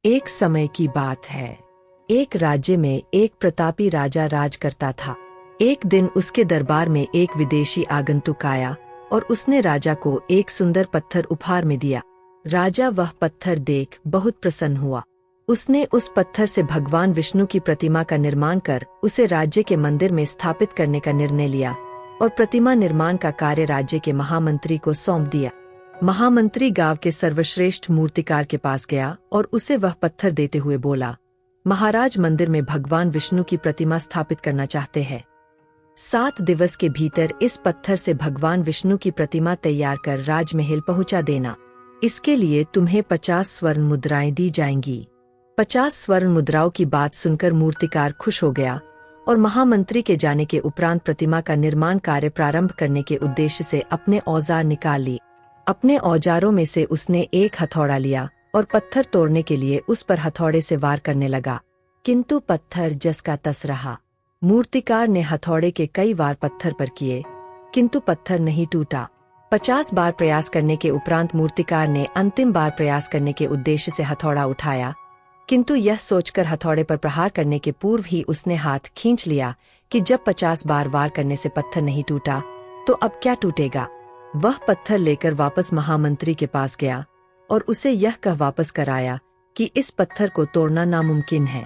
एक समय की बात है। एक राज्य में एक प्रतापी राजा राज करता था। एक दिन उसके दरबार में एक विदेशी आगंतुक आया और उसने राजा को एक सुंदर पत्थर उपहार में दिया। राजा वह पत्थर देख बहुत प्रसन्न हुआ। उसने उस पत्थर से भगवान विष्णु की प्रतिमा का निर्माण कर उसे राज्य के मंदिर में स्थापित करने का निर्णय लिया और प्रतिमा निर्माण का कार्य राज्य के महामंत्री को सौंप दिया। महामंत्री गांव के सर्वश्रेष्ठ मूर्तिकार के पास गया और उसे वह पत्थर देते हुए बोला, महाराज मंदिर में भगवान विष्णु की प्रतिमा स्थापित करना चाहते हैं। 7 दिवस के भीतर इस पत्थर से भगवान विष्णु की प्रतिमा तैयार कर राजमहल पहुंचा देना। इसके लिए तुम्हें 50 स्वर्ण मुद्राएं दी जाएंगी। 50 स्वर्ण मुद्राओं की बात सुनकर मूर्तिकार खुश हो गया और महामंत्री के जाने के उपरांत प्रतिमा का निर्माण कार्य प्रारंभ करने के उद्देश्य से अपने औजार निकाल लिए। अपने औजारों में से उसने एक हथौड़ा लिया और पत्थर तोड़ने के लिए उस पर हथौड़े से वार करने लगा, किंतु पत्थर जस का तस रहा। मूर्तिकार ने हथौड़े के कई वार पत्थर पर किए, किंतु पत्थर नहीं टूटा। 50 बार प्रयास करने के उपरांत मूर्तिकार ने अंतिम बार प्रयास करने के उद्देश्य से हथौड़ा उठाया, किंतु यह सोचकर हथौड़े पर प्रहार करने के पूर्व ही उसने हाथ खींच लिया कि जब 50 बार वार करने से पत्थर नहीं टूटा तो अब क्या टूटेगा। वह पत्थर लेकर वापस महामंत्री के पास गया और उसे यह कह वापस कराया कि इस पत्थर को तोड़ना नामुमकिन है,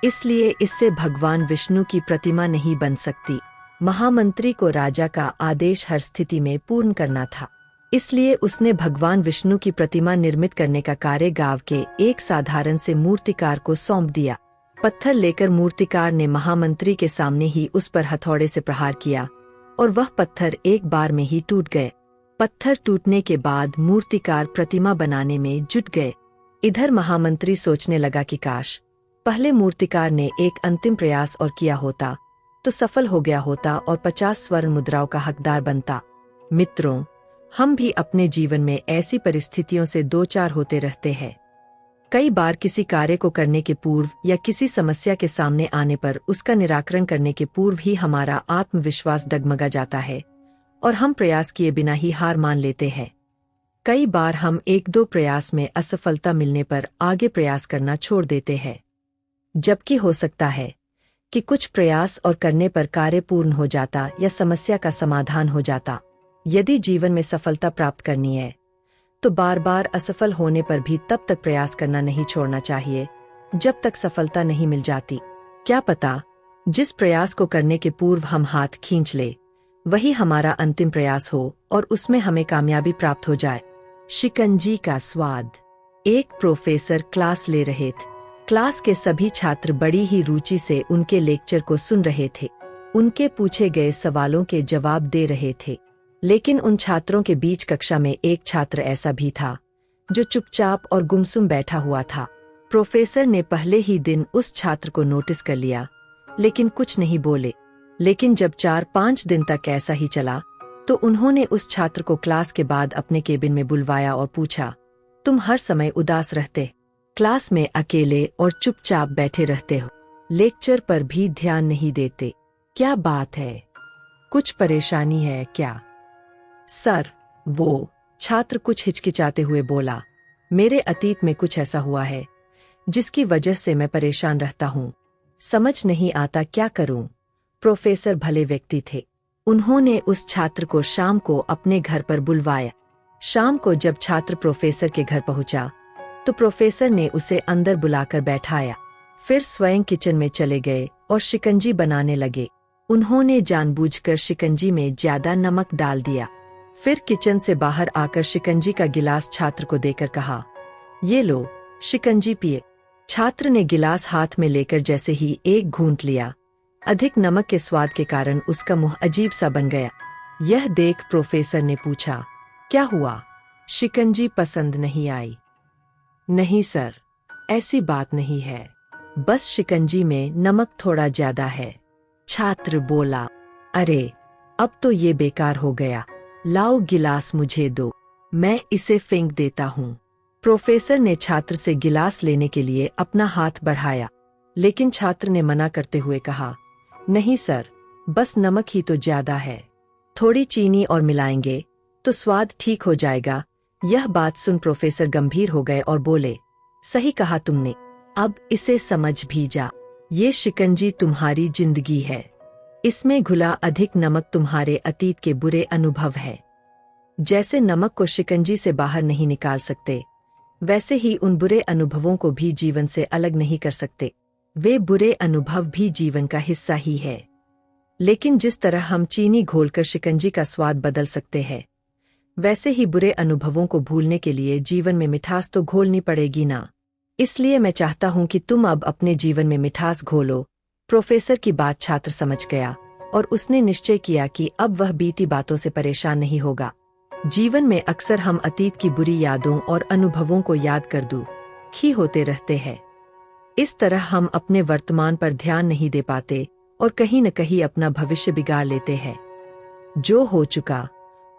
इसलिए इससे भगवान विष्णु की प्रतिमा नहीं बन सकती। महामंत्री को राजा का आदेश हर स्थिति में पूर्ण करना था, इसलिए उसने भगवान विष्णु की प्रतिमा निर्मित करने का कार्य गांव के एक साधारण से मूर्तिकार को सौंप दिया। पत्थर लेकर मूर्तिकार ने महामंत्री के सामने ही उस पर हथौड़े से प्रहार किया और वह पत्थर एक बार में ही टूट गए। पत्थर टूटने के बाद मूर्तिकार प्रतिमा बनाने में जुट गए। इधर महामंत्री सोचने लगा कि काश पहले मूर्तिकार ने एक अंतिम प्रयास और किया होता तो सफल हो गया होता और 50 स्वर्ण मुद्राओं का हकदार बनता। मित्रों, हम भी अपने जीवन में ऐसी परिस्थितियों से दो चार होते रहते हैं। कई बार किसी कार्य को करने के पूर्व या किसी समस्या के सामने आने पर उसका निराकरण करने के पूर्व ही हमारा आत्मविश्वास डगमगा जाता है और हम प्रयास किए बिना ही हार मान लेते हैं। कई बार हम 1-2 प्रयास में असफलता मिलने पर आगे प्रयास करना छोड़ देते हैं, जबकि हो सकता है कि कुछ प्रयास और करने पर कार्य पूर्ण हो जाता या समस्या का समाधान हो जाता। यदि जीवन में सफलता प्राप्त करनी है तो बार बार असफल होने पर भी तब तक प्रयास करना नहीं छोड़ना चाहिए जब तक सफलता नहीं मिल जाती। क्या पता जिस प्रयास को करने के पूर्व हम हाथ खींच ले वही हमारा अंतिम प्रयास हो और उसमें हमें कामयाबी प्राप्त हो जाए। शिकंजी का स्वाद। एक प्रोफेसर क्लास ले रहे थे। क्लास के सभी छात्र बड़ी ही रुचि से उनके लेक्चर को सुन रहे थे। उनके पूछे गए सवालों के जवाब दे रहे थे, लेकिन उन छात्रों के बीच कक्षा में एक छात्र ऐसा भी था जो चुपचाप और गुमसुम बैठा हुआ था। प्रोफेसर ने पहले ही दिन उस छात्र को नोटिस कर लिया, लेकिन कुछ नहीं बोले। लेकिन जब 4-5 दिन तक ऐसा ही चला तो उन्होंने उस छात्र को क्लास के बाद अपने केबिन में बुलवाया और पूछा, तुम हर समय उदास रहते, क्लास में अकेले और चुपचाप बैठे रहते हो, लेक्चर पर भी ध्यान नहीं देते, क्या बात है? कुछ परेशानी है क्या? सर, वो छात्र कुछ हिचकिचाते हुए बोला, मेरे अतीत में कुछ ऐसा हुआ है जिसकी वजह से मैं परेशान रहता हूँ, समझ नहीं आता क्या करूँ। प्रोफेसर भले व्यक्ति थे। उन्होंने उस छात्र को शाम को अपने घर पर बुलवाया। शाम को जब छात्र प्रोफेसर के घर पहुंचा तो प्रोफेसर ने उसे अंदर बुलाकर बैठाया। फिर स्वयं किचन में चले गए और शिकंजी बनाने लगे। उन्होंने जानबूझकर शिकंजी में ज्यादा नमक डाल दिया। फिर किचन से बाहर आकर शिकंजी का गिलास छात्र को देकर कहा, ये लो, शिकंजी पिए। छात्र ने गिलास हाथ में लेकर जैसे ही एक घूंट लिया, अधिक नमक के स्वाद के कारण उसका मुंह अजीब सा बन गया। यह देख प्रोफेसर ने पूछा, क्या हुआ? शिकंजी पसंद नहीं आई? नहीं सर, ऐसी बात नहीं है, बस शिकंजी में नमक थोड़ा ज्यादा है। छात्र बोला, अरे अब तो ये बेकार हो गया, लाओ गिलास मुझे दो, मैं इसे फेंक देता हूँ। प्रोफेसर ने छात्र से गिलास लेने के लिए अपना हाथ बढ़ाया, लेकिन छात्र ने मना करते हुए कहा, नहीं सर, बस नमक ही तो ज्यादा है, थोड़ी चीनी और मिलाएंगे तो स्वाद ठीक हो जाएगा। यह बात सुन प्रोफेसर गंभीर हो गए और बोले, सही कहा तुमने। अब इसे समझ भी जा। ये शिकंजी तुम्हारी जिंदगी है। इसमें घुला अधिक नमक तुम्हारे अतीत के बुरे अनुभव है। जैसे नमक को शिकंजी से बाहर नहीं निकाल सकते, वैसे ही उन बुरे अनुभवों को भी जीवन से अलग नहीं कर सकते। वे बुरे अनुभव भी जीवन का हिस्सा ही है। लेकिन जिस तरह हम चीनी घोलकर शिकंजी का स्वाद बदल सकते हैं, वैसे ही बुरे अनुभवों को भूलने के लिए जीवन में मिठास तो घोलनी पड़ेगी ना। इसलिए मैं चाहता हूं कि तुम अब अपने जीवन में मिठास घोलो। प्रोफेसर की बात छात्र समझ गया और उसने निश्चय किया कि अब वह बीती बातों से परेशान नहीं होगा। जीवन में अक्सर हम अतीत की बुरी यादों और अनुभवों को याद कर दुखी होते रहते हैं। इस तरह हम अपने वर्तमान पर ध्यान नहीं दे पाते और कहीं न कहीं अपना भविष्य बिगाड़ लेते हैं। जो हो चुका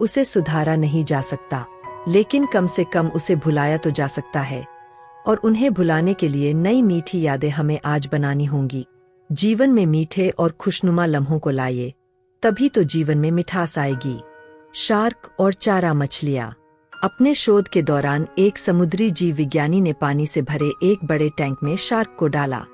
उसे सुधारा नहीं जा सकता, लेकिन कम से कम उसे भुलाया तो जा सकता है, और उन्हें भुलाने के लिए नई मीठी यादें हमें आज बनानी होंगी। जीवन में मीठे और खुशनुमा लम्हों को लाइए, तभी तो जीवन में मिठास आएगी। शार्क और चारा मछलियाँ। अपने शोध के दौरान एक समुद्री जीव विज्ञानी ने पानी से भरे एक बड़े टैंक में शार्क को डाला।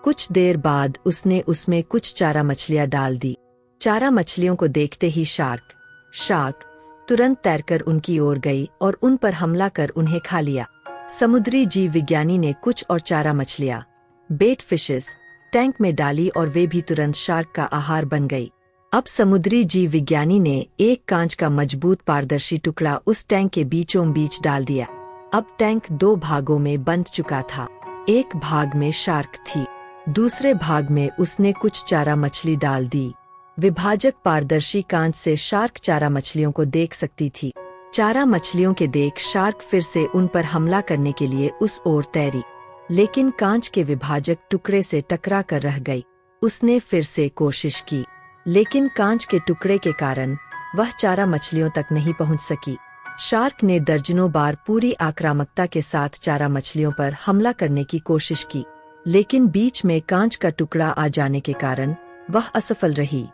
कुछ देर बाद उसने उसमें कुछ चारा मछलियाँ डाल दी। चारा मछलियों को देखते ही शार्क तुरंत तैरकर उनकी ओर गई और उन पर हमला कर उन्हें खा लिया। समुद्री जीव विज्ञानी ने कुछ और चारा मछलियाँ, बेट फिशेस, टैंक में डाली और वे भी तुरंत शार्क का आहार बन गई। अब समुद्री जीव विज्ञानी ने एक कांच का मजबूत पारदर्शी टुकड़ा उस टैंक के बीचों बीच डाल दिया। अब टैंक दो भागों में बंट चुका था। एक भाग में शार्क थी, दूसरे भाग में उसने कुछ चारा मछली डाल दी। विभाजक पारदर्शी कांच से शार्क चारा मछलियों को देख सकती थी। चारा मछलियों के देख शार्क फिर से उन पर हमला करने के लिए उस ओर तैरी, लेकिन कांच के विभाजक टुकड़े से टकरा कर रह गई। उसने फिर से कोशिश की, लेकिन कांच के टुकड़े के कारण वह चारा मछलियों तक नहीं पहुंच सकी। शार्क ने दर्जनों बार पूरी आक्रामकता के साथ चारा मछलियों पर हमला करने की कोशिश की, लेकिन बीच में कांच का टुकड़ा आ जाने के कारण वह असफल रही।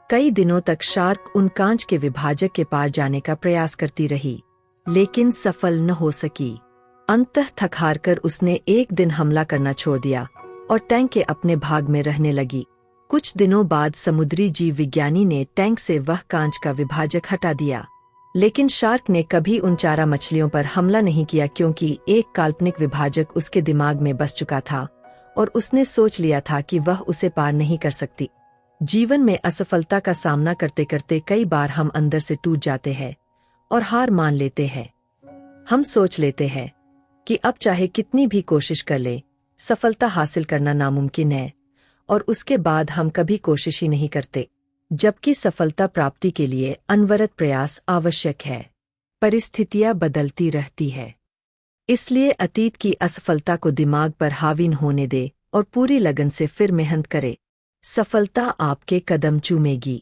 कई दिनों तक शार्क उन कांच के विभाजक के पार जाने का प्रयास करती रही, लेकिन सफल न हो सकी। अंततः थक हारकर उसने एक दिन हमला करना छोड़ दिया और टैंक के अपने भाग में रहने लगी। कुछ दिनों बाद समुद्री जीव विज्ञानी ने टैंक से वह कांच का विभाजक हटा दिया, लेकिन शार्क ने कभी उन चारा मछलियों पर हमला नहीं किया, क्योंकि एक काल्पनिक विभाजक उसके दिमाग में बस चुका था और उसने सोच लिया था कि वह उसे पार नहीं कर सकती। जीवन में असफलता का सामना करते करते कई बार हम अंदर से टूट जाते हैं और हार मान लेते हैं। हम सोच लेते हैं कि अब चाहे कितनी भी कोशिश कर ले, सफलता हासिल करना नामुमकिन है, और उसके बाद हम कभी कोशिश ही नहीं करते, जबकि सफलता प्राप्ति के लिए अनवरत प्रयास आवश्यक है। परिस्थितियां बदलती रहती है, इसलिए अतीत की असफलता को दिमाग पर हावी न होने दे और पूरी लगन से फिर मेहनत करे। सफलता आपके कदम चूमेगी।